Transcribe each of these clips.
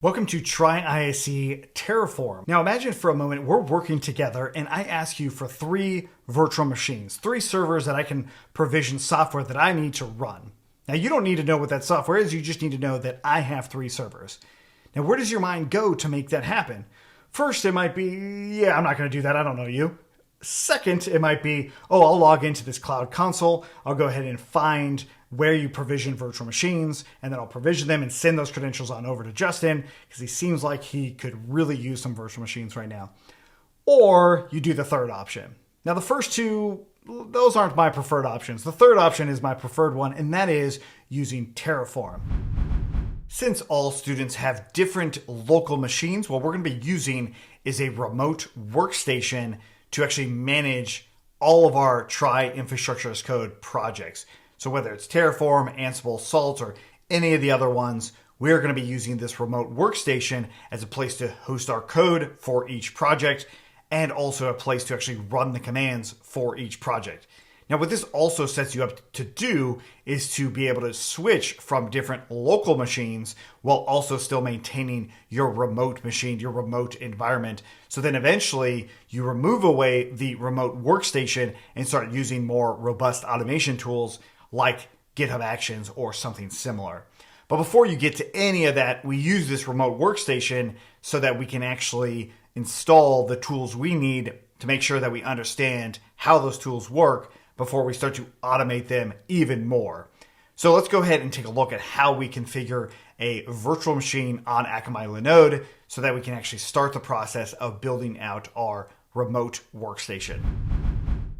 Welcome to Try IaC Terraform. Now imagine for a moment we're working together and I ask you for 3 virtual machines, 3 servers that I can provision software that I need to run. Now you don't need to know what that software is, you just need to know that I have 3 servers. Now where does your mind go to make that happen? First it might be, yeah, I'm not going to do that, I don't know you. Second, it might be, I'll log into this cloud console, I'll go ahead and find where you provision virtual machines, and then I'll provision them and send those credentials on over to Justin, because he seems like he could really use some virtual machines right now. Or you do the third option. Now the first 2, those aren't my preferred options. The third option is my preferred one, and that is using Terraform. Since all students have different local machines, what we're going to be using is a remote workstation to actually manage all of our Try Infrastructure as Code projects. So whether it's Terraform, Ansible, Salt, or any of the other ones, we're going to be using this remote workstation as a place to host our code for each project and also a place to actually run the commands for each project. Now, what this also sets you up to do is to be able to switch from different local machines while also still maintaining your remote machine, your remote environment. So then eventually you remove away the remote workstation and start using more robust automation tools like GitHub Actions or something similar. But before you get to any of that, we use this remote workstation so that we can actually install the tools we need to make sure that we understand how those tools work before we start to automate them even more. So let's go ahead and take a look at how we configure a virtual machine on Akamai Linode so that we can actually start the process of building out our remote workstation.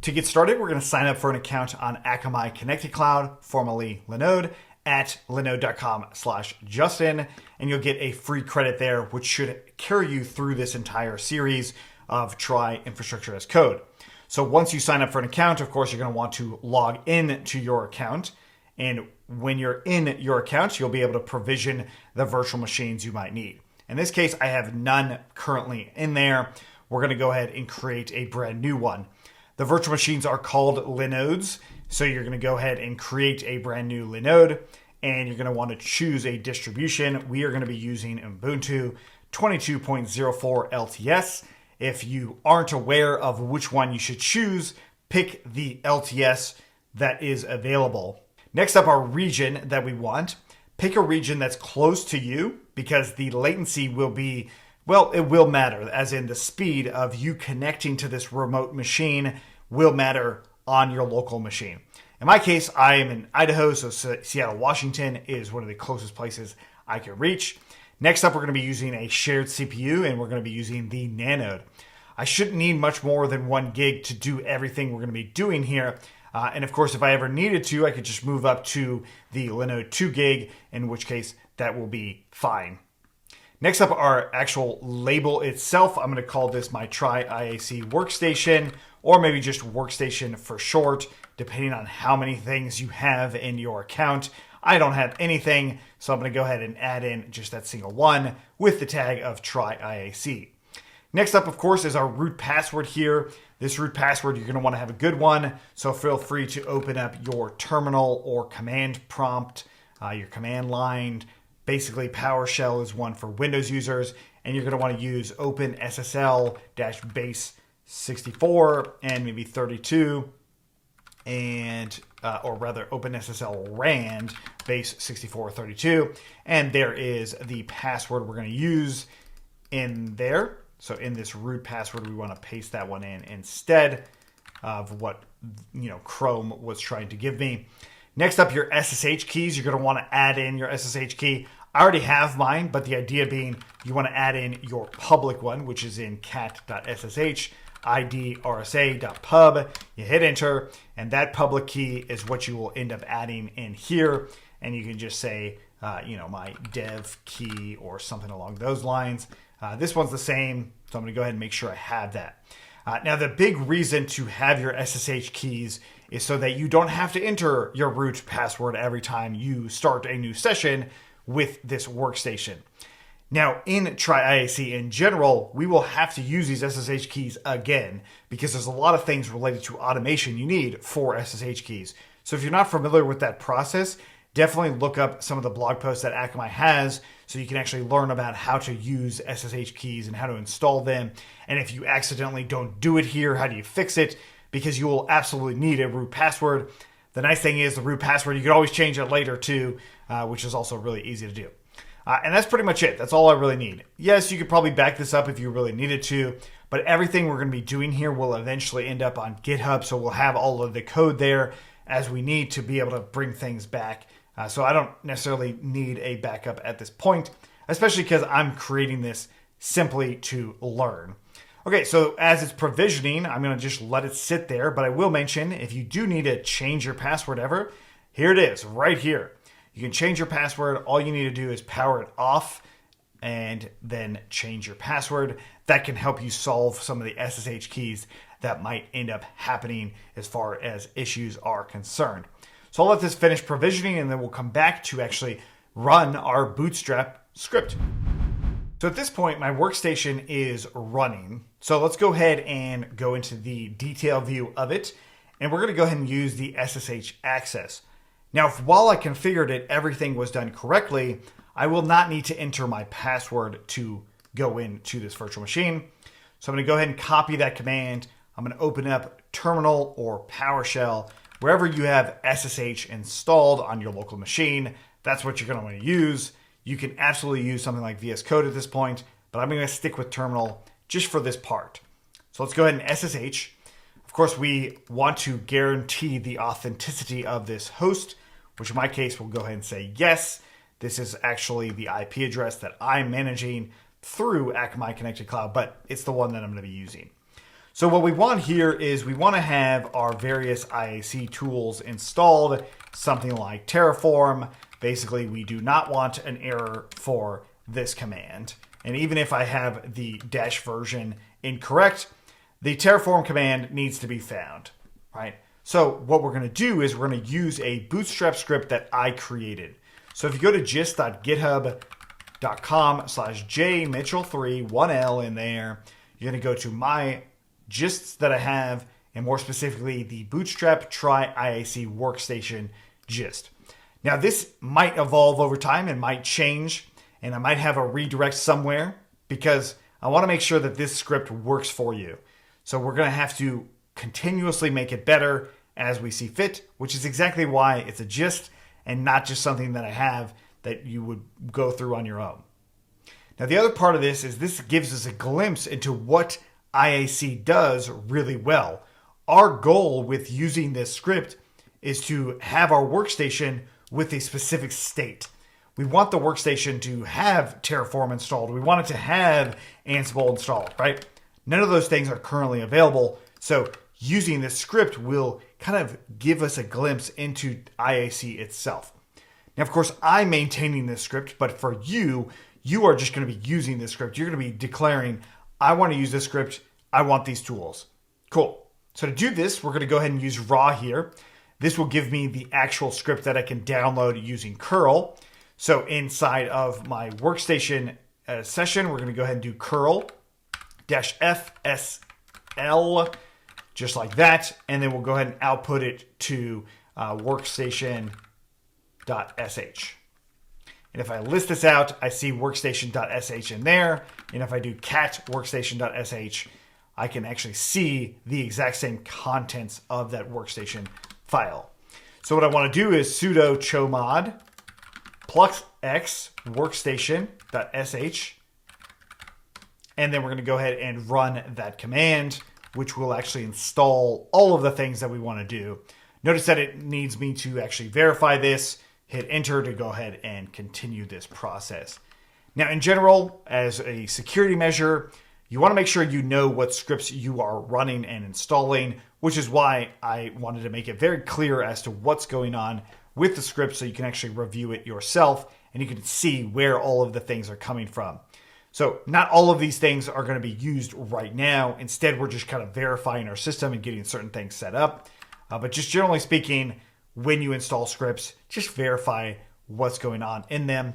To get started, we're going to sign up for an account on Akamai Connected Cloud, formerly Linode, at linode.com/Justin, and you'll get a free credit there, which should carry you through this entire series of Try Infrastructure as Code. So once you sign up for an account, of course, you're going to want to log in to your account. And when you're in your account, you'll be able to provision the virtual machines you might need. In this case, I have none currently in there. We're going to go ahead and create a brand new one. The virtual machines are called Linodes. So you're going to go ahead and create a brand new Linode, and you're going to want to choose a distribution. We are going to be using Ubuntu 22.04 LTS. If you aren't aware of which one you should choose, pick the LTS that is available. Next up, our region that we want. Pick a region that's close to you because the latency will be, it will matter, as in the speed of you connecting to this remote machine will matter on your local machine. In my case, I am in Idaho, so Seattle, Washington is one of the closest places I can reach. Next up, we're going to be using a shared CPU, and we're going to be using the Nanode. I shouldn't need much more than 1 gig to do everything we're going to be doing here. And of course, if I ever needed to, I could just move up to the Linode 2 gig, in which case that will be fine. Next up, our actual label itself. I'm going to call this my Try IaC workstation, or maybe just workstation for short, depending on how many things you have in your account. I don't have anything, so I'm going to go ahead and add in just that single one with the tag of Try IaC. Next up, of course, is our root password here. This root password, you're going to want to have a good one, so feel free to open up your terminal or command prompt, your command line. Basically, PowerShell is one for Windows users, and you're going to want to use OpenSSL-base 64 and maybe 32, and or rather OpenSSL rand base 6432, and there is the password we're going to use in there. So in this root password, we want to paste that one in instead of what Chrome was trying to give me. Next up, your SSH keys. You're going to want to add in your SSH key. I already have mine, but the idea being you want to add in your public one, which is in cat.ssh, idrsa.pub. You hit enter, and that public key is what you will end up adding in here. And you can just say, my dev key or something along those lines. This one's the same, so I'm going to go ahead and make sure I have that. Now, the big reason to have your SSH keys is so that you don't have to enter your root password every time you start a new session with this workstation. Now, in Try IaC in general, we will have to use these SSH keys again because there's a lot of things related to automation you need for SSH keys. So if you're not familiar with that process, definitely look up some of the blog posts that Akamai has so you can actually learn about how to use SSH keys and how to install them. And if you accidentally don't do it here, how do you fix it? Because you will absolutely need a root password. The nice thing is the root password, you can always change it later too, which is also really easy to do. And that's pretty much it. That's all I really need. Yes, you could probably back this up if you really needed to, but everything we're going to be doing here will eventually end up on GitHub, so we'll have all of the code there as we need to be able to bring things back. So I don't necessarily need a backup at this point, especially because I'm creating this simply to learn. Okay, so as it's provisioning, I'm going to just let it sit there, but I will mention if you do need to change your password ever, here it is right here. You can change your password. All you need to do is power it off and then change your password. That can help you solve some of the SSH keys that might end up happening as far as issues are concerned. So I'll let this finish provisioning and then we'll come back to actually run our Bootstrap script. So at this point, my workstation is running. So let's go ahead and go into the detail view of it. And we're going to go ahead and use the SSH access. Now, while I configured it, everything was done correctly, I will not need to enter my password to go into this virtual machine. So I'm going to go ahead and copy that command. I'm going to open up Terminal or PowerShell. Wherever you have SSH installed on your local machine, that's what you're going to want to use. You can absolutely use something like VS Code at this point, but I'm going to stick with Terminal just for this part. So let's go ahead and SSH. Of course, we want to guarantee the authenticity of this host, which in my case, we'll go ahead and say yes. This is actually the IP address that I'm managing through Akamai Connected Cloud, but it's the one that I'm going to be using. So what we want here is we want to have our various IaC tools installed, something like Terraform. Basically, we do not want an error for this command. And even if I have the dash version incorrect, the Terraform command needs to be found, right? So what we're going to do is we're going to use a Bootstrap script that I created. So if you go to gist.github.com/jmitchell3, 1L in there, you're going to go to my gists that I have, and more specifically, the Bootstrap Try IaC Workstation gist. Now, this might evolve over time and might change, and I might have a redirect somewhere because I want to make sure that this script works for you. So we're going to have to continuously make it better as we see fit, which is exactly why it's a gist and not just something that I have that you would go through on your own. Now, the other part of this is this gives us a glimpse into what IaC does really well. Our goal with using this script is to have our workstation with a specific state. We want the workstation to have Terraform installed. We want it to have Ansible installed, right? None of those things are currently available. So using this script will kind of give us a glimpse into IaC itself. Now, of course, I'm maintaining this script, but for you, you are just going to be using this script. You're going to be declaring, I want to use this script. I want these tools. Cool. So to do this, we're going to go ahead and use raw here. This will give me the actual script that I can download using curl. So inside of my workstation session, we're going to go ahead and do curl-fsl, just like that. And then we'll go ahead and output it to workstation.sh. And if I list this out, I see workstation.sh in there. And if I do cat workstation.sh, I can actually see the exact same contents of that workstation file. So what I want to do is sudo chmod +x workstation.sh. And then we're going to go ahead and run that command, which will actually install all of the things that we want to do. Notice that it needs me to actually verify this, hit enter to go ahead and continue this process. Now, in general, as a security measure, you want to make sure you know what scripts you are running and installing, which is why I wanted to make it very clear as to what's going on with the script so you can actually review it yourself and you can see where all of the things are coming from. So not all of these things are going to be used right now. Instead, we're just kind of verifying our system and getting certain things set up. But just generally speaking, when you install scripts, just verify what's going on in them.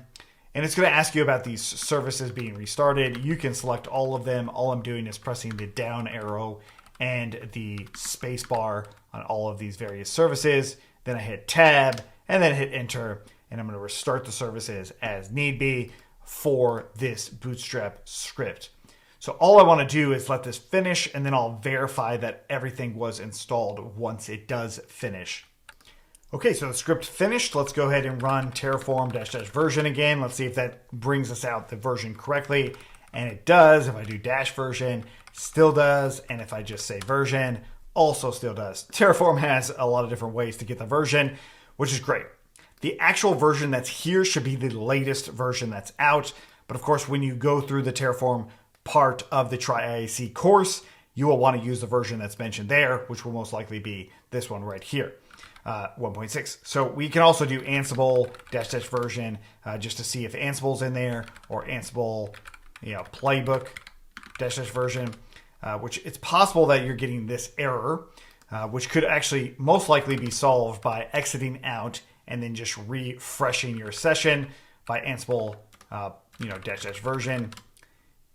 And it's going to ask you about these services being restarted. You can select all of them. All I'm doing is pressing the down arrow and the space bar on all of these various services. then I hit tab, and then hit enter, and I'm going to restart the services as need be for this Bootstrap script. So all I want to do is let this finish, and then I'll verify that everything was installed once it does finish. Okay, so the script finished. Let's go ahead and run Terraform --version again. Let's see if that brings us out the version correctly. And it does. If I do -version, still does. And if I just say version, also still does. Terraform has a lot of different ways to get the version, which is great. The actual version that's here should be the latest version that's out. But of course, when you go through the Terraform part of the Try IaC course, you will want to use the version that's mentioned there, which will most likely be this one right here. 1.6. So we can also do Ansible --version just to see if Ansible's in there, or Ansible, playbook --version, which it's possible that you're getting this error, which could actually most likely be solved by exiting out and then just refreshing your session by Ansible, --version,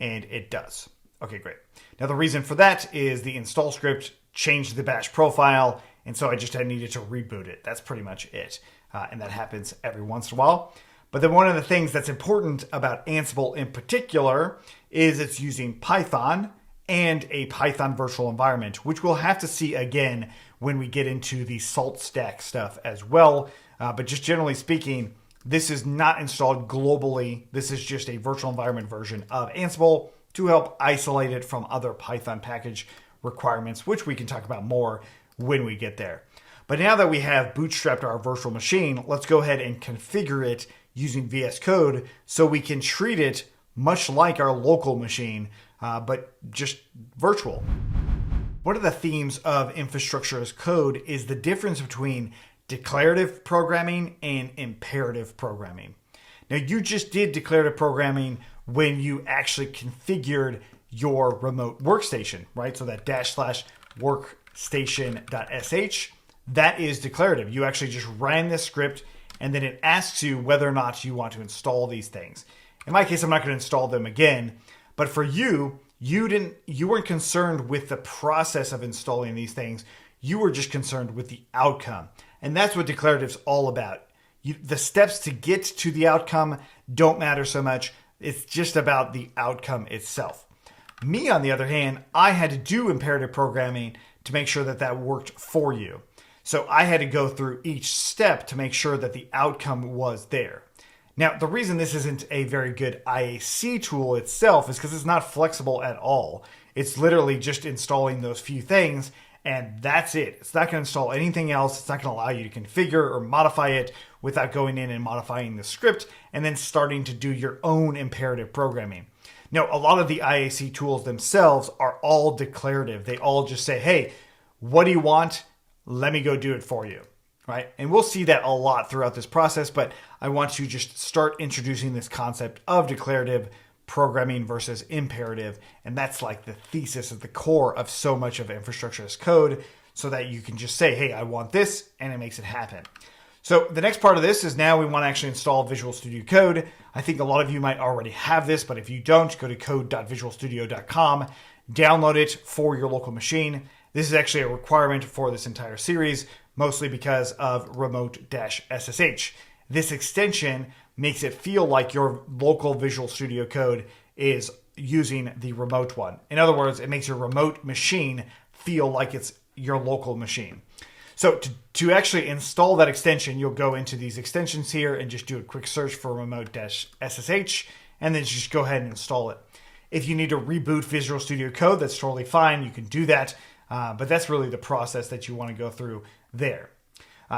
and it does. Okay, great. Now the reason for that is the install script changed the bash profile, and so I just needed to reboot it. That's pretty much it. And that happens every once in a while. But then one of the things that's important about Ansible in particular is it's using Python and a Python virtual environment, which we'll have to see again when we get into the salt stack stuff as well. But just generally speaking, this is not installed globally. This is just a virtual environment version of Ansible to help isolate it from other Python package requirements, which we can talk about more when we get there. But now that we have bootstrapped our virtual machine, let's go ahead and configure it using VS Code so we can treat it much like our local machine, but just virtual. One of the themes of infrastructure as code is the difference between declarative programming and imperative programming. Now, you just did declarative programming when you actually configured your remote workstation, right? So that /workstation.sh, that is declarative. You actually just ran this script, and then it asks you whether or not you want to install these things. In my case, I'm not going to install them again, but for you, you weren't concerned with the process of installing these things. You were just concerned with the outcome. And that's what declarative's all about. The steps to get to the outcome don't matter so much. It's just about the outcome itself. Me, on the other hand, I had to do imperative programming to make sure that that worked for you. So I had to go through each step to make sure that the outcome was there. Now, the reason this isn't a very good IaC tool itself is because it's not flexible at all. It's literally just installing those few things, and that's it. It's not going to install anything else. It's not going to allow you to configure or modify it without going in and modifying the script and then starting to do your own imperative programming. Now, a lot of the IaC tools themselves are all declarative. They all just say, hey, what do you want? Let me go do it for you, right? And we'll see that a lot throughout this process, but I want to just start introducing this concept of declarative programming versus imperative. And that's like the thesis at the core of so much of infrastructure as code, so that you can just say, hey, I want this, and it makes it happen. So the next part of this is now we want to actually install Visual Studio Code. I think a lot of you might already have this, but if you don't, go to code.visualstudio.com, download it for your local machine. This is actually a requirement for this entire series, mostly because of remote-ssh. This extension makes it feel like your local Visual Studio Code is using the remote one. In other words, it makes your remote machine feel like it's your local machine. So to actually install that extension, you'll go into these extensions here and just do a quick search for remote-ssh, and then just go ahead and install it. If you need to reboot Visual Studio Code, that's totally fine. You can do that, but that's really the process that you want to go through there.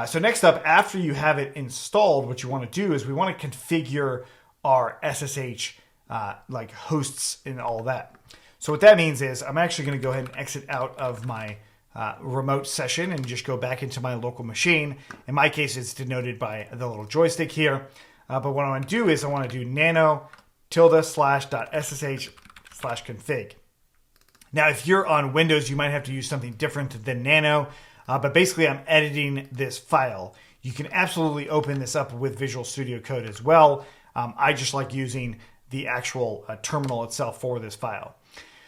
So next up, after you have it installed, what you want to do is we want to configure our SSH like hosts and all that. So what that means is I'm actually going to go ahead and exit out of my remote session and just go back into my local machine. In my case, it's denoted by the little joystick here. But what I want to do is I want to do nano-/.sh/config. Now, if you're on Windows, you might have to use something different than nano. But basically, I'm editing this file. You can absolutely open this up with Visual Studio Code as well. I just like using the actual terminal itself for this file.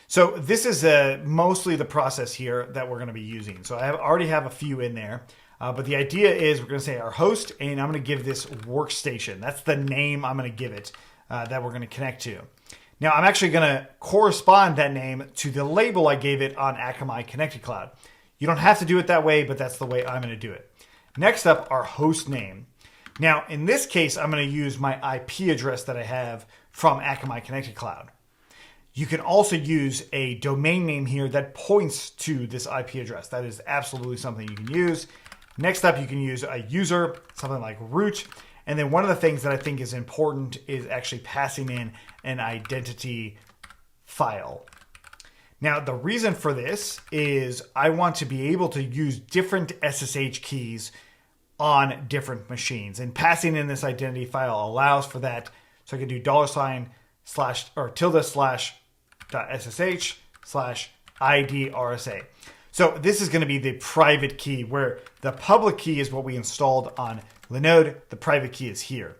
So this is mostly the process here that we're going to be using. So I already have a few in there. But the idea is we're going to say our host, and I'm going to give this workstation. That's the name I'm going to give it that we're going to connect to. Now, I'm actually going to correspond that name to the label I gave it on Akamai Connected Cloud. You don't have to do it that way, but that's the way I'm going to do it. Next up, our host name. Now, in this case, I'm going to use my IP address that I have from Akamai Connected Cloud. You can also use a domain name here that points to this IP address. That is absolutely something you can use. Next up, you can use a user, something like root. And then one of the things that I think is important is actually passing in an identity file. Now, the reason for this is I want to be able to use different SSH keys on different machines. And passing in this identity file allows for that. So I can do $/tilde/.sh/IDRSA. So this is going to be the private key, where the public key is what we installed on Linode. The private key is here.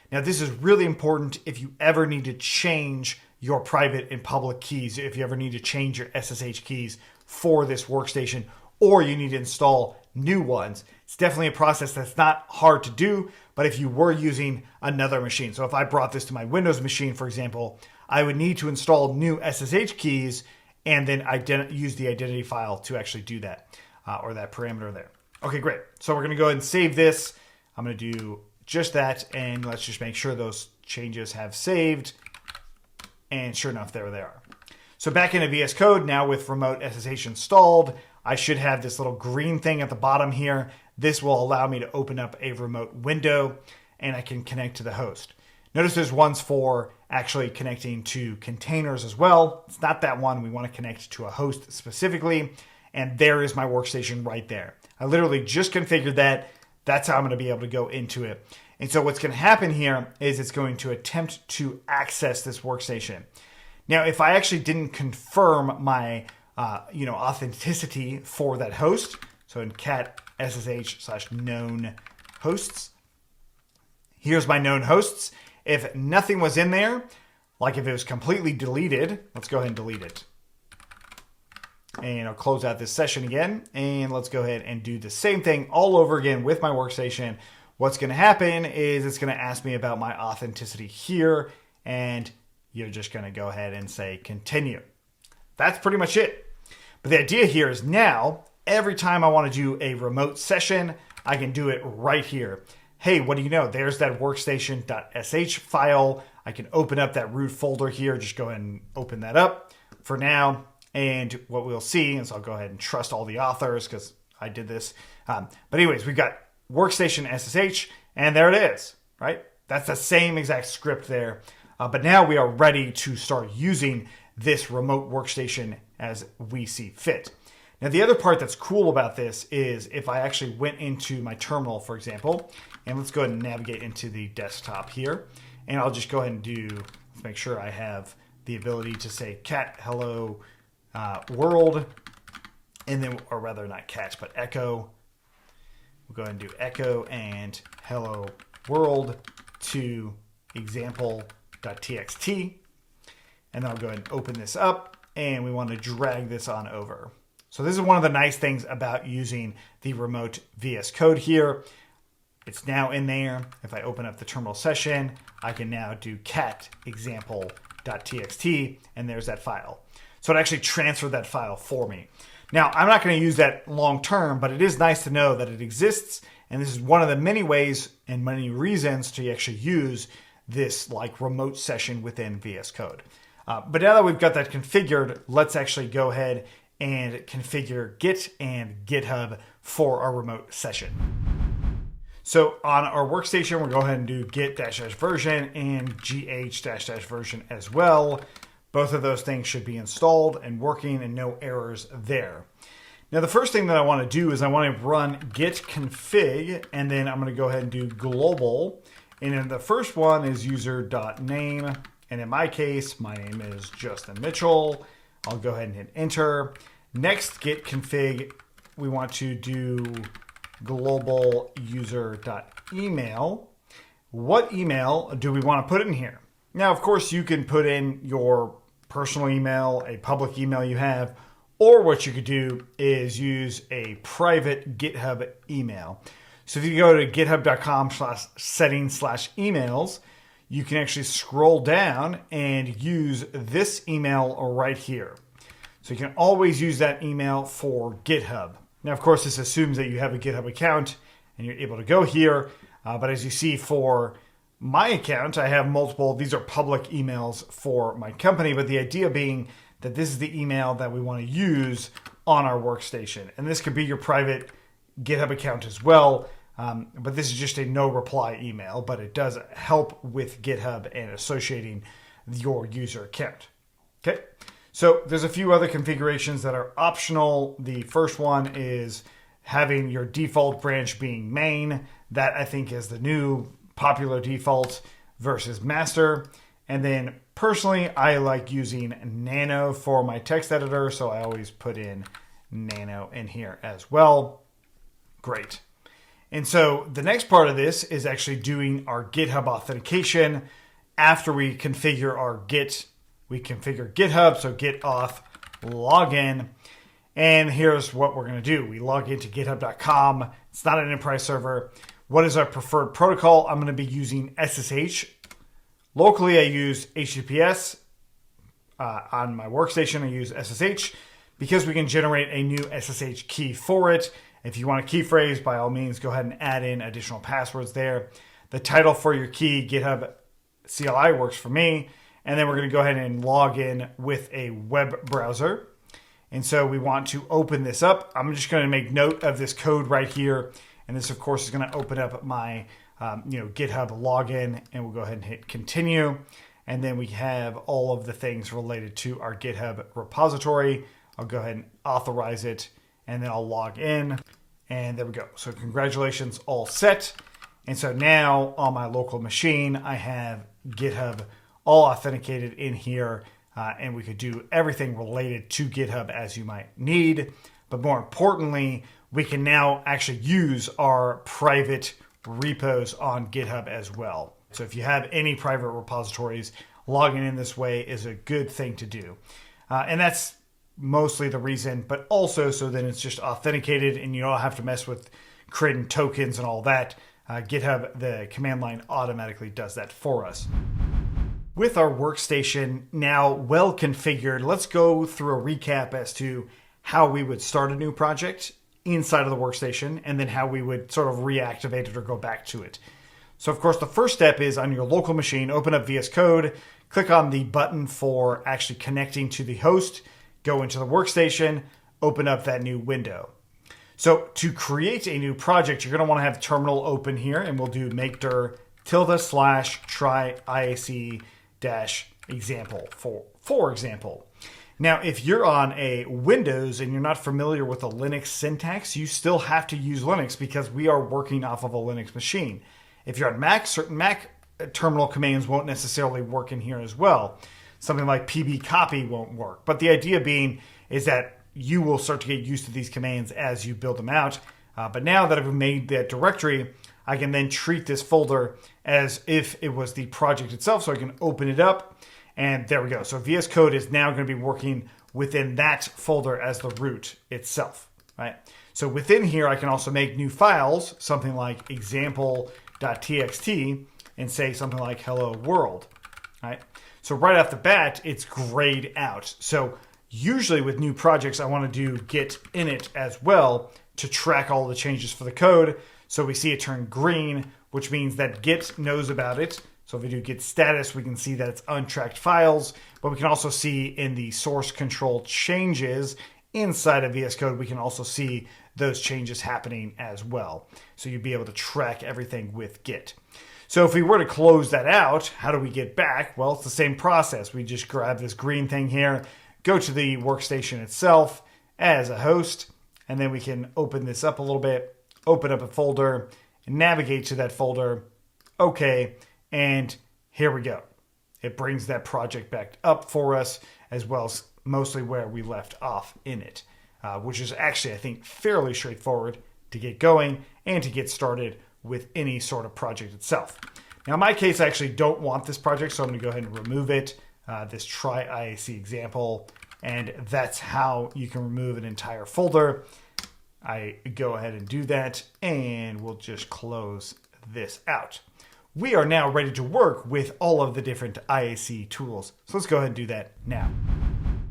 Now, this is really important if you ever need to change your private and public keys, if you ever need to change your SSH keys for this workstation, or you need to install new ones. It's definitely a process that's not hard to do, but if you were using another machine, so if I brought this to my Windows machine, for example, I would need to install new SSH keys and then use the identity file to actually do that, or that parameter there. Okay, great. So we're going to go ahead and save this. I'm going to do just that, and let's just make sure those changes have saved. And sure enough, there they are. So back into VS Code, now with remote SSH installed, I should have this little green thing at the bottom here. This will allow me to open up a remote window, and I can connect to the host. Notice there's ones for actually connecting to containers as well. It's not that one. We want to connect to a host specifically, and there is my workstation right there. I literally just configured that. That's how I'm going to be able to go into it. And so what's going to happen here is it's going to attempt to access this workstation. Now, if I actually didn't confirm my authenticity for that host, so in cat ssh/known hosts, here's my known hosts. If nothing was in there, like if it was completely deleted, let's go ahead and delete it. And I'll close out this session again, and let's go ahead and do the same thing all over again with my workstation. What's going to happen is it's going to ask me about my authenticity here, and you're just going to go ahead and say continue. That's pretty much it. But the idea here is now, every time I want to do a remote session, I can do it right here. Hey, what do you know? There's that workstation.sh file. I can open up that root folder here. Just go ahead and open that up for now. And what we'll see is I'll go ahead and trust all the authors because I did this. But anyways, we've got workstation SSH, and there it is, right? That's the same exact script there. But now we are ready to start using this remote workstation as we see fit. Now, the other part that's cool about this is if I actually went into my terminal, for example, and let's go ahead and navigate into the desktop here, and I'll just go ahead and let's make sure I have the ability to say cat hello world, and then, or rather not cat, but echo. We'll go ahead and do echo and hello world to example.txt. And then I'll go ahead and open this up, and we want to drag this on over. So this is one of the nice things about using the remote VS Code here. It's now in there. If I open up the terminal session, I can now do cat example.txt, and there's that file. So it actually transferred that file for me. Now, I'm not going to use that long term, but it is nice to know that it exists. And this is one of the many ways and many reasons to actually use this like remote session within VS Code. But now that we've got that configured, let's actually go ahead and configure Git and GitHub for our remote session. So on our workstation, we'll go ahead and do git-version and gh-version as well. Both of those things should be installed and working and no errors there. Now, the first thing that I want to do is I want to run git config, and then I'm going to go ahead and do global. And then the first one is user.name. And in my case, my name is Justin Mitchell. I'll go ahead and hit enter. Next git config, we want to do global user.email. What email do we want to put in here? Now, of course, you can put in your personal email, a public email you have, Or what you could do is use a private GitHub email. So if you go to github.com/settings/emails, you can actually scroll down and use this email right here. So you can always use that email for GitHub. Now, of course, this assumes that you have a GitHub account and you're able to go here. But as you see for my account, I have multiple, these are public emails for my company, but the idea being that this is the email that we want to use on our workstation. And this could be your private GitHub account as well. But this is just a no reply email, but it does help with GitHub and associating your user account. Okay. So there's a few other configurations that are optional. The first one is having your default branch being main. That I think is the new popular default versus master. And then personally, I like using Nano for my text editor. So I always put in Nano in here as well. Great. And so the next part of this is actually doing our GitHub authentication. After we configure our Git, we configure GitHub. So git auth login. And here's what we're going to do. We log into github.com. It's not an enterprise server. What is our preferred protocol? I'm going to be using SSH. Locally, I use HTTPS. On my workstation, I use SSH because we can generate a new SSH key for it. If you want a key phrase, by all means, go ahead and add in additional passwords there. The title for your key, GitHub CLI, works for me. And then we're going to go ahead and log in with a web browser. And so we want to open this up. I'm just going to make note of this code right here. And this, of course, is going to open up my GitHub login. And we'll go ahead and hit continue. And then we have all of the things related to our GitHub repository. I'll go ahead and authorize it. And then I'll log in, and there we go. So congratulations, all set. And so now on my local machine, I have GitHub all authenticated in here, and we could do everything related to GitHub as you might need. But more importantly, we can now actually use our private repos on GitHub as well. So if you have any private repositories, logging in this way is a good thing to do. And that's mostly the reason, but also so then it's just authenticated and you don't have to mess with creating tokens and all that. GitHub, the command line automatically does that for us. With our workstation now well configured, let's go through a recap as to how we would start a new project inside of the workstation and then how we would sort of reactivate it or go back to it. So of course, the first step is on your local machine, open up VS Code, click on the button for actually connecting to the host, go into the workstation, open up that new window. So to create a new project, you're going to want to have terminal open here, and we'll do make dir /try IaC -example for example. Now, if you're on a Windows and you're not familiar with the Linux syntax, you still have to use Linux because we are working off of a Linux machine. If you're on Mac, certain Mac terminal commands won't necessarily work in here as well. Something like pb copy won't work. But the idea being is that you will start to get used to these commands as you build them out. But now that I've made that directory, I can then treat this folder as if it was the project itself. So I can open it up and there we go. So VS Code is now going to be working within that folder as the root itself, right? So within here, I can also make new files, something like example.txt and say something like hello world, right? So right off the bat, it's grayed out. So usually with new projects, I want to do git init as well to track all the changes for the code. So we see it turn green, which means that Git knows about it. So if we do git status, we can see that it's untracked files, but we can also see in the source control changes inside of VS Code, we can also see those changes happening as well. So you'd be able to track everything with Git. So if we were to close that out, how do we get back? Well, it's the same process. We just grab this green thing here, go to the workstation itself as a host, and then we can open this up a little bit, open up a folder, and navigate to that folder. Okay, and here we go. It brings that project back up for us, as well as mostly where we left off in it, which is actually, I think, fairly straightforward to get going and to get started with any sort of project itself. Now, in my case, I actually don't want this project, so I'm going to go ahead and remove it. This try IaC example, And that's how you can remove an entire folder. I go ahead and do that, and we'll just close this out. We are now ready to work with all of the different IaC tools. So let's go ahead and do that now.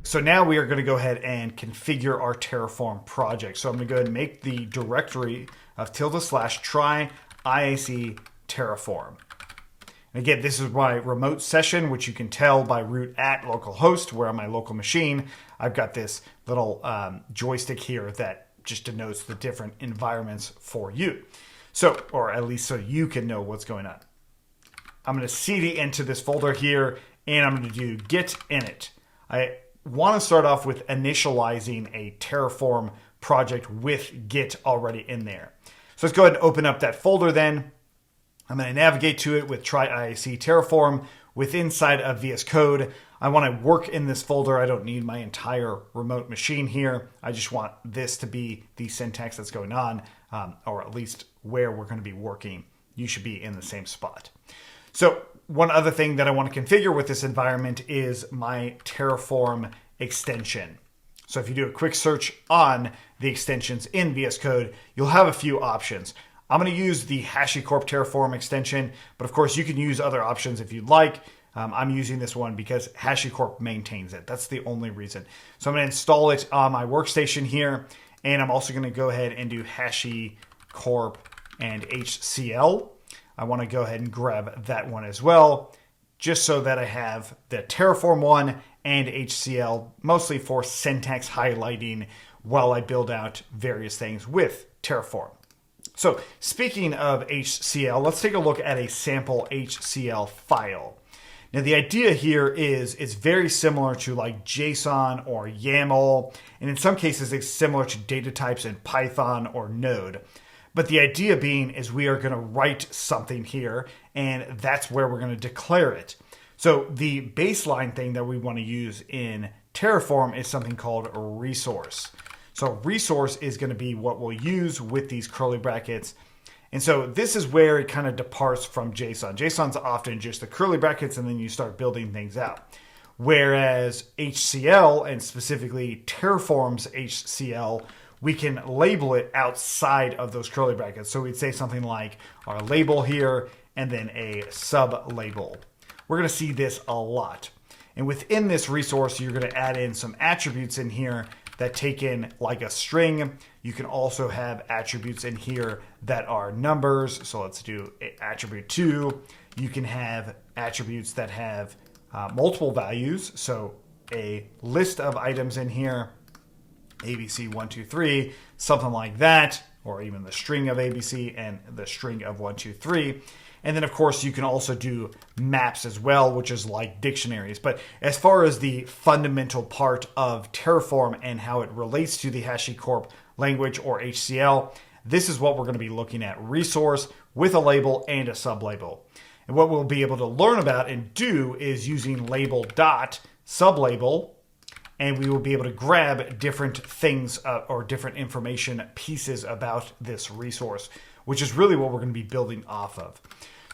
So now we are going to go ahead and configure our Terraform project. So I'm going to go ahead and make the directory of /try IaC Terraform. And again, this is my remote session, which you can tell by root at localhost, where on my local machine, I've got this little joystick here that just denotes the different environments for you. So, or at least so you can know what's going on. I'm going to cd into this folder here, and I'm going to do git init. I want to start off with initializing a Terraform project with Git already in there. So let's go ahead and open up that folder then. I'm going to navigate to it with try IaC Terraform with inside of VS Code. I want to work in this folder. I don't need my entire remote machine here. I just want this to be the syntax that's going on, or at least where we're going to be working. You should be in the same spot. So one other thing that I want to configure with this environment is my Terraform extension. So if you do a quick search on the extensions in VS Code, you'll have a few options. I'm going to use the HashiCorp Terraform extension, but of course you can use other options if you'd like. I'm using this one because HashiCorp maintains it. That's the only reason. So I'm going to install it on my workstation here, and I'm also going to go ahead and do HashiCorp and HCL. I want to go ahead and grab that one as well, just so that I have the Terraform one and HCL, mostly for syntax highlighting while I build out various things with Terraform. So speaking of HCL, let's take a look at a sample HCL file. Now the idea here is it's very similar to like JSON or YAML, and in some cases it's similar to data types in Python or Node. But the idea being is we are going to write something here, and that's where we're going to declare it. So the baseline thing that we want to use in Terraform is something called a resource. So resource is going to be what we'll use with these curly brackets. And so this is where it kind of departs from JSON. JSON's often just the curly brackets, and then you start building things out. Whereas HCL, and specifically Terraform's HCL, we can label it outside of those curly brackets. So we'd say something like our label here, and then a sub-label. We're going to see this a lot. And within this resource, you're going to add in some attributes in here that take in like a string. You can also have attributes in here that are numbers. So let's do attribute 2. You can have attributes that have multiple values. So a list of items in here, ABC 1, 2, 3, something like that, or even the string of ABC and the string of 1, 2, 3. And then, of course, you can also do maps as well, which is like dictionaries. But as far as the fundamental part of Terraform and how it relates to the HashiCorp language or HCL, this is what we're going to be looking at. Resource with a label and a sublabel. And what we'll be able to learn about and do is using label dot sublabel, and we will be able to grab different things or different information pieces about this resource, which is really what we're going to be building off of.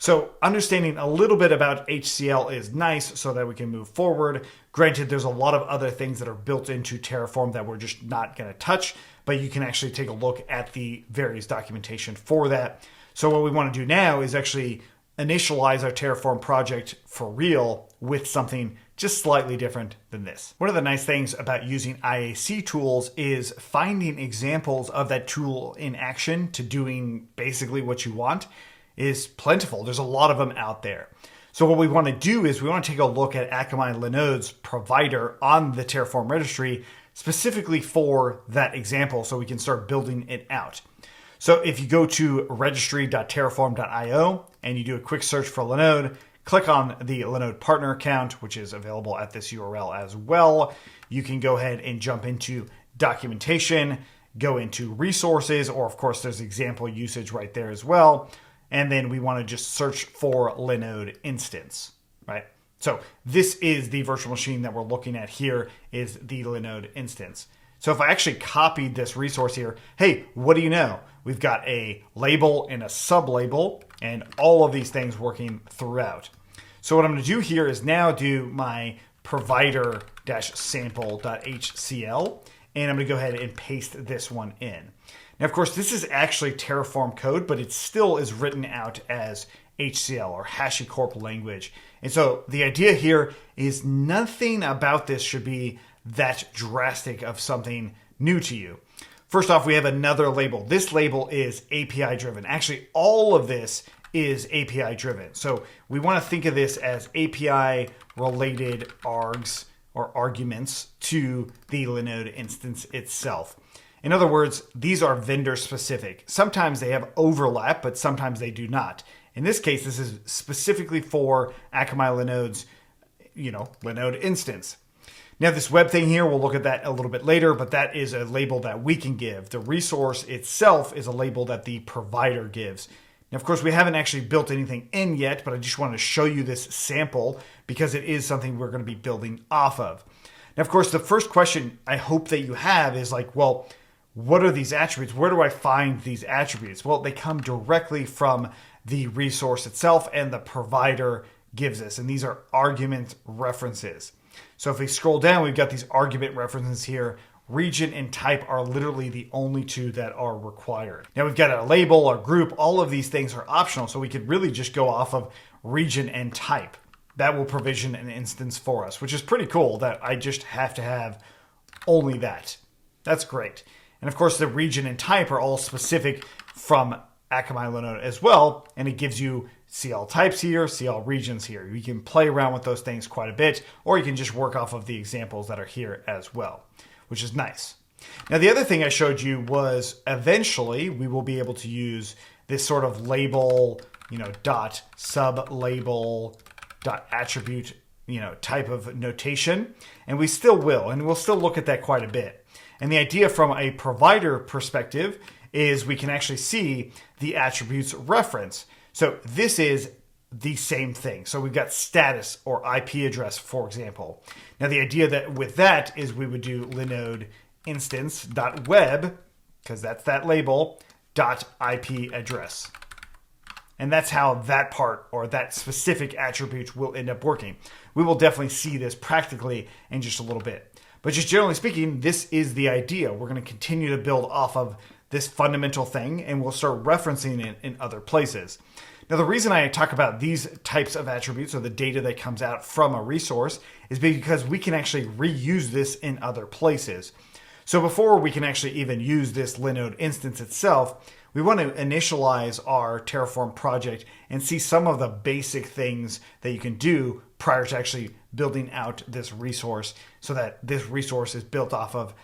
So understanding a little bit about HCL is nice so that we can move forward. Granted, there's a lot of other things that are built into Terraform that we're just not going to touch, but you can actually take a look at the various documentation for that. So what we want to do now is actually initialize our Terraform project for real with something just slightly different than this. One of the nice things about using IaC tools is finding examples of that tool in action to doing basically what you want is plentiful. There's a lot of them out there. So what we want to do is we want to take a look at Akamai Linode's provider on the Terraform registry specifically for that example so we can start building it out. So if you go to registry.terraform.io and you do a quick search for Linode, click on the Linode partner account, which is available at this URL as well. You can go ahead and jump into documentation, go into resources, or of course there's example usage right there as well. And then we want to just search for Linode instance, right? So this is the virtual machine that we're looking at here is the Linode instance. So if I actually copied this resource here, hey, what do you know? We've got a label and a sublabel and all of these things working throughout. So what I'm going to do here is now do my provider-sample.hcl, and I'm going to go ahead and paste this one in. Now, of course, this is actually Terraform code, but it still is written out as HCL or HashiCorp language. And so the idea here is nothing about this should be that drastic of something new to you. First off, we have another label. This label is API driven. Actually, all of this is API driven. So we want to think of this as API related args or arguments to the Linode instance itself. In other words, these are vendor specific. Sometimes they have overlap, but sometimes they do not. In this case, this is specifically for Akamai Linode's, Linode instance. Now, this web thing here, we'll look at that a little bit later, but that is a label that we can give. The resource itself is a label that the provider gives. Now, of course, we haven't actually built anything in yet, but I just wanted to show you this sample because it is something we're going to be building off of. Now, of course, the first question I hope that you have is like, well, what are these attributes? Where do I find these attributes? Well, they come directly from the resource itself, and the provider gives us. And these are argument references. So if we scroll down, we've got these argument references here. Region and type are literally the only two that are required. Now we've got our label, our group, all of these things are optional. So we could really just go off of region and type. That will provision an instance for us, which is pretty cool that I just have to have only that. That's great. And of course, the region and type are all specific from Akamai Linode as well, and it gives you CL types here, CL regions here. You can play around with those things quite a bit, or you can just work off of the examples that are here as well, which is nice. Now, the other thing I showed you was eventually we will be able to use this sort of label, dot sub label dot attribute, type of notation, and we still will, and we'll still look at that quite a bit. And the idea from a provider perspective is we can actually see the attributes reference. So this is the same thing. So we've got status or IP address, for example. Now the idea that with that is we would do Linode instance.web, because that's that label, .IP address. And that's how that part or that specific attribute will end up working. We will definitely see this practically in just a little bit. But just generally speaking, this is the idea. We're going to continue to build off of this fundamental thing, and we'll start referencing it in other places. Now, the reason I talk about these types of attributes or the data that comes out from a resource is because we can actually reuse this in other places. So before we can actually even use this Linode instance itself, we want to initialize our Terraform project and see some of the basic things that you can do prior to actually building out this resource so that this resource is built off of,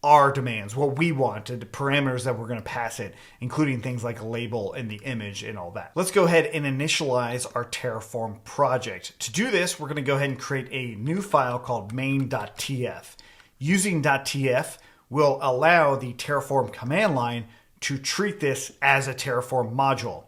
our demands, what we want, and the parameters that we're going to pass it, including things like a label and the image and all that. Let's go ahead and initialize our Terraform project. To do this, we're going to go ahead and create a new file called main.tf. Using .tf will allow the Terraform command line to treat this as a Terraform module.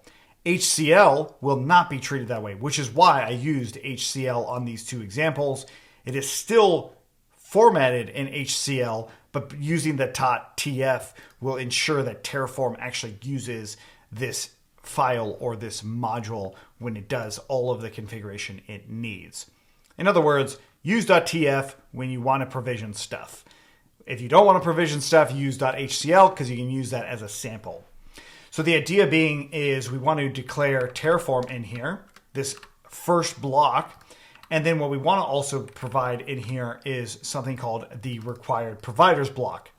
HCL will not be treated that way, which is why I used HCL on these two examples. It is still formatted in HCL, but using the .tf will ensure that Terraform actually uses this file or this module when it does all of the configuration it needs. In other words, use .tf when you want to provision stuff. If you don't want to provision stuff, use .hcl because you can use that as a sample. So the idea being is we want to declare Terraform in here, this first block. And then what we want to also provide in here is something called the required providers block.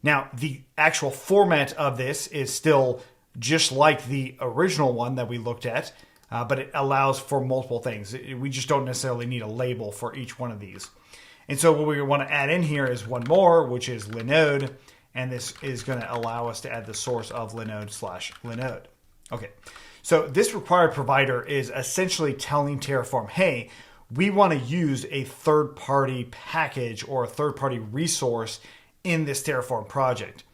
Now, the actual format of this is still just like the original one that we looked at, but it allows for multiple things. We just don't necessarily need a label for each one of these. And so what we want to add in here is one more, which is Linode. And this is going to allow us to add the source of Linode/Linode. Okay, so this required provider is essentially telling Terraform, hey, we want to use a third-party package or a third-party resource in this Terraform project.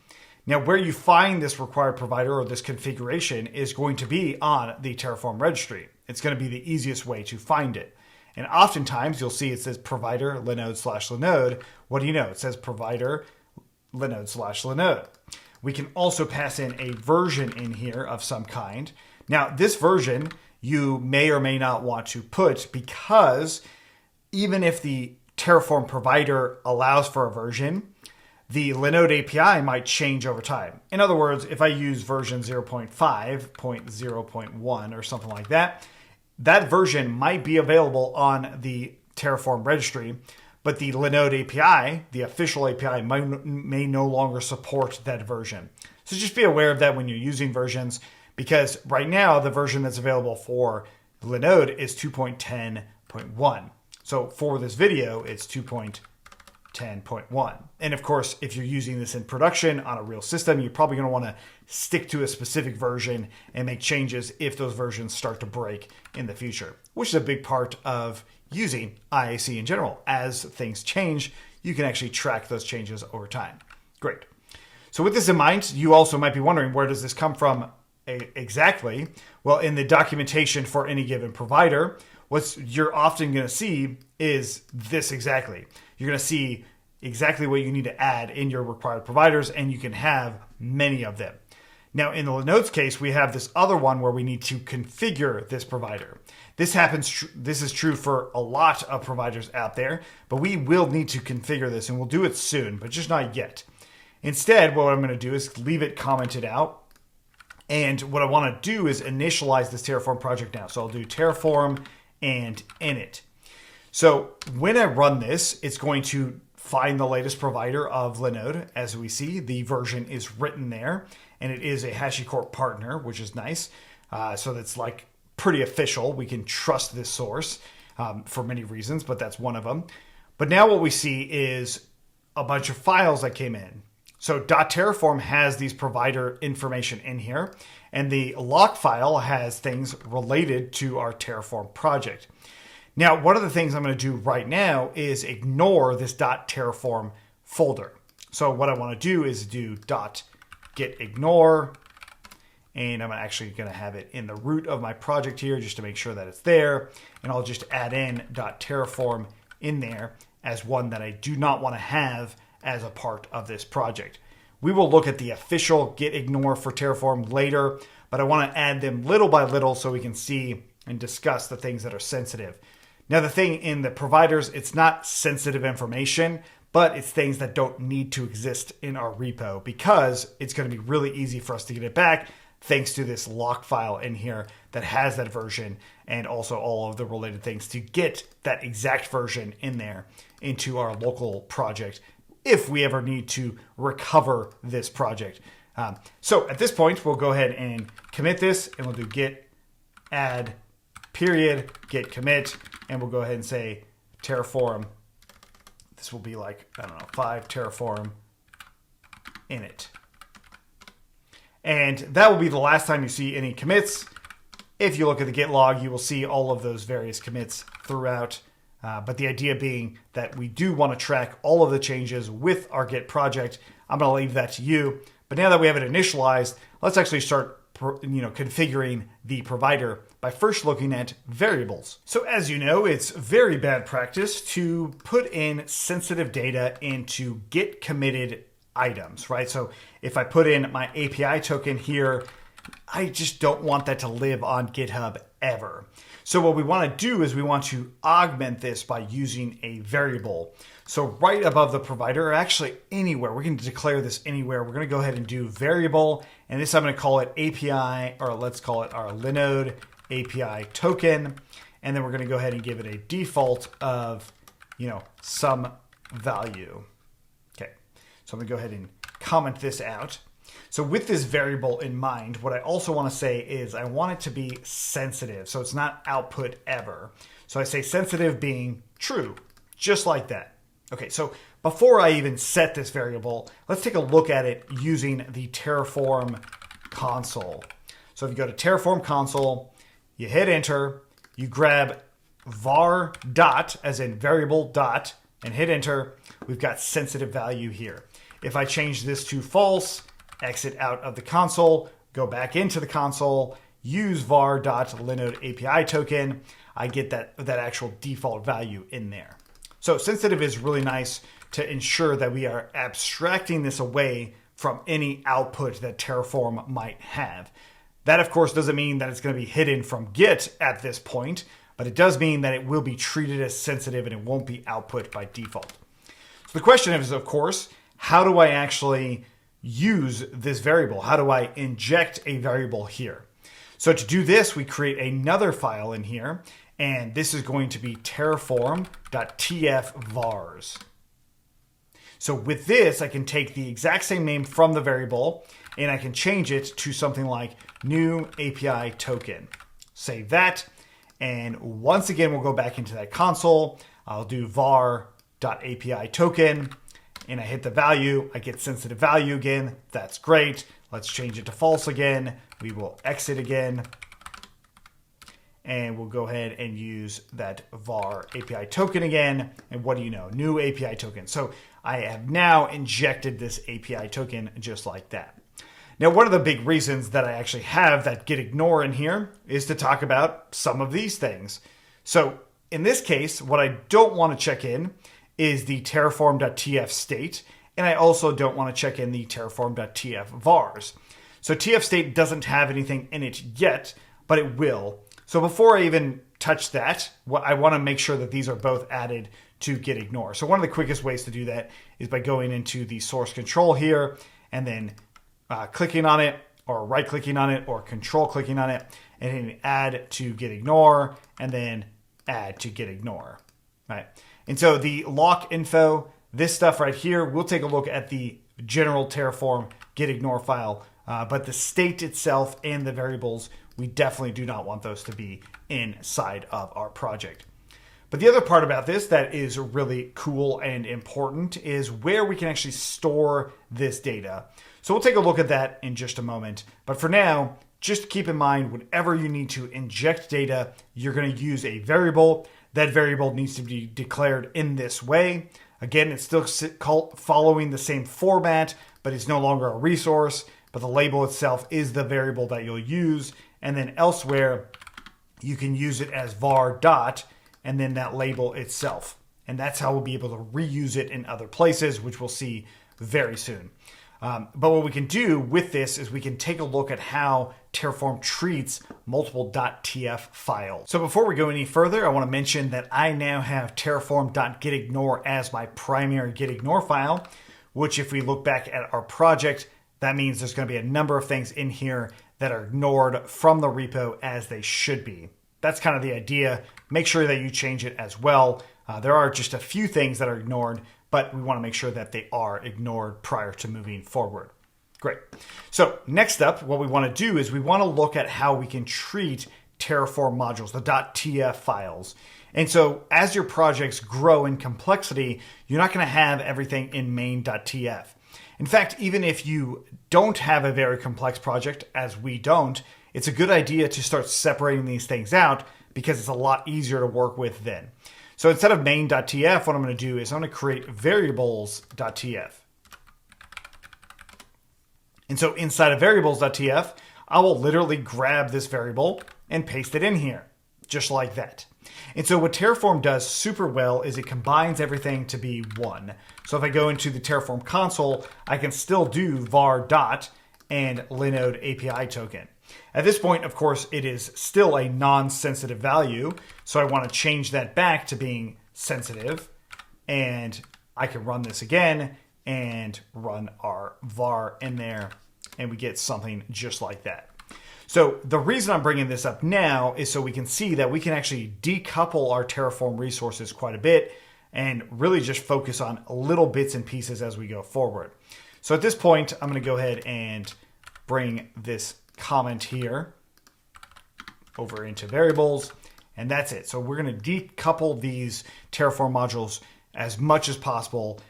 Now, where you find this required provider or this configuration is going to be on the Terraform registry. It's going to be the easiest way to find it. And oftentimes, you'll see it says provider Linode/Linode. What do you know? It says provider Linode/Linode. We can also pass in a version in here of some kind. Now, this version you may or may not want to put because even if the Terraform provider allows for a version, the Linode API might change over time. In other words, if I use version 0.5.0.1 or something like that, that version might be available on the Terraform registry, but the Linode API, the official API, may no longer support that version. So just be aware of that when you're using versions, because right now the version that's available for Linode is 2.10.1. So for this video, it's 2.10.1. And of course, if you're using this in production on a real system, you're probably going to want to stick to a specific version and make changes if those versions start to break in the future, which is a big part of using IaC in general. As things change, you can actually track those changes over time. Great. So with this in mind, you also might be wondering, where does this come from exactly? Well, in the documentation for any given provider, what you're often going to see is this exactly. You're going to see exactly what you need to add in your required providers, and you can have many of them. Now, in the Linode's case, we have this other one where we need to configure this provider. This is true for a lot of providers out there, but we will need to configure this, and we'll do it soon, but just not yet. Instead, what I'm going to do is leave it commented out. And what I want to do is initialize this Terraform project now. So I'll do Terraform and Init. So when I run this, it's going to find the latest provider of Linode. As we see, the version is written there, and it is a HashiCorp partner, which is nice. So that's like pretty official. We can trust this source for many reasons, but that's one of them. But now what we see is a bunch of files that came in. So .terraform has these provider information in here, and the lock file has things related to our Terraform project. Now, one of the things I'm going to do right now is ignore this .terraform folder. So what I want to do is do .gitignore, and I'm actually going to have it in the root of my project here just to make sure that it's there, and I'll just add in .terraform in there as one that I do not want to have as a part of this project. We will look at the official gitignore for Terraform later, but I want to add them little by little so we can see and discuss the things that are sensitive. Now, the thing in the providers, it's not sensitive information, but it's things that don't need to exist in our repo because it's going to be really easy for us to get it back thanks to this lock file in here that has that version and also all of the related things to get that exact version in there into our local project if we ever need to recover this project. So at this point, we'll go ahead and commit this, and we'll do git add period git commit, and we'll go ahead and say Terraform. This will be like, I don't know, 5 Terraform init. And that will be the last time you see any commits. If you look at the git log, you will see all of those various commits throughout. But the idea being that we do want to track all of the changes with our Git project. I'm going to leave that to you. But now that we have it initialized, let's actually start configuring the provider by first looking at variables. So as you know, it's very bad practice to put in sensitive data into Git committed items, right? So if I put in my API token here, I just don't want that to live on GitHub ever. So what we want to do is we want to augment this by using a variable. So right above the provider, or actually anywhere, we're going to declare this anywhere. We're going to go ahead and do variable, and this I'm going to call it API, or let's call it our Linode API token. And then we're going to go ahead and give it a default of, some value. Okay, so I'm going to go ahead and comment this out. So with this variable in mind, what I also want to say is I want it to be sensitive. So it's not output ever. So I say sensitive being true, just like that. Okay, so before I even set this variable, let's take a look at it using the Terraform console. So if you go to Terraform console, you hit enter, you grab var dot, as in variable dot, and hit enter, we've got sensitive value here. If I change this to false, exit out of the console, go back into the console, use var.linode API token, I get that actual default value in there. So sensitive is really nice to ensure that we are abstracting this away from any output that Terraform might have. That, of course, doesn't mean that it's going to be hidden from Git at this point, but it does mean that it will be treated as sensitive and it won't be output by default. So the question is, of course, how do I actually use this variable? How do I inject a variable here? So to do this, we create another file in here, and this is going to be terraform.tf_vars. So with this, I can take the exact same name from the variable and I can change it to something like new API token. Save that. And once again, we'll go back into that console. I'll do var.api token and I hit the value. I get sensitive value again. That's great. Let's change it to false again. We will exit again. And we'll go ahead and use that var API token again. And what do you know? New API token. So I have now injected this API token just like that. Now, one of the big reasons that I actually have that gitignore in here is to talk about some of these things. So in this case, what I don't want to check in is the terraform.tf state. And I also don't want to check in the terraform.tf vars. So tf state doesn't have anything in it yet, but it will. So before I even touch that, I want to make sure that these are both added to gitignore. So one of the quickest ways to do that is by going into the source control here and then clicking on it or right clicking on it or control clicking on it and hitting add to gitignore and then add to gitignore. Right. And so the lock info, this stuff right here, we'll take a look at the general Terraform gitignore file, but the state itself and the variables, we definitely do not want those to be inside of our project. But the other part about this that is really cool and important is where we can actually store this data. So we'll take a look at that in just a moment. But for now, just keep in mind, whenever you need to inject data, you're going to use a variable. That variable needs to be declared in this way. Again, it's still following the same format, but it's no longer a resource. But the label itself is the variable that you'll use. And then elsewhere, you can use it as var dot and then that label itself. And that's how we'll be able to reuse it in other places, which we'll see very soon. But what we can do with this is we can take a look at how Terraform treats multiple .tf files. So before we go any further, I want to mention that I now have terraform.gitignore as my primary gitignore file, which if we look back at our project, that means there's going to be a number of things in here that are ignored from the repo as they should be. That's kind of the idea. Make sure that you change it as well. There are just a few things that are ignored, but we want to make sure that they are ignored prior to moving forward. Great. So next up, what we want to do is we want to look at how we can treat Terraform modules, the .tf files. And so as your projects grow in complexity, you're not going to have everything in main.tf. In fact, even if you don't have a very complex project, as we don't, it's a good idea to start separating these things out because it's a lot easier to work with then. So instead of main.tf, what I'm going to do is I'm going to create variables.tf. And so inside of variables.tf, I will literally grab this variable and paste it in here, just like that. And so what Terraform does super well is it combines everything to be one. So if I go into the Terraform console, I can still do var dot and Linode API token. At this point, of course, it is still a non-sensitive value. So I want to change that back to being sensitive. And I can run this again and run our var in there. And we get something just like that. So the reason I'm bringing this up now is so we can see that we can actually decouple our Terraform resources quite a bit and really just focus on little bits and pieces as we go forward. So at this point, I'm going to go ahead and bring this comment here over into variables, and that's it. So we're going to decouple these Terraform modules as much as possible.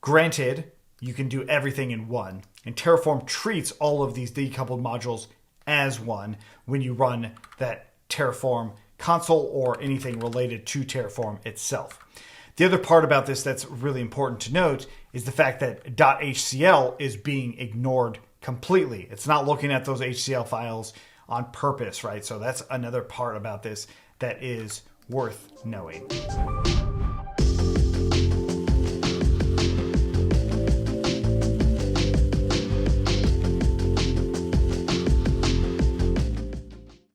Granted, you can do everything in one, and Terraform treats all of these decoupled modules as one when you run that Terraform console or anything related to Terraform itself. The other part about this that's really important to note is the fact that .hcl is being ignored completely. It's not looking at those HCL files on purpose, right? So that's another part about this that is worth knowing.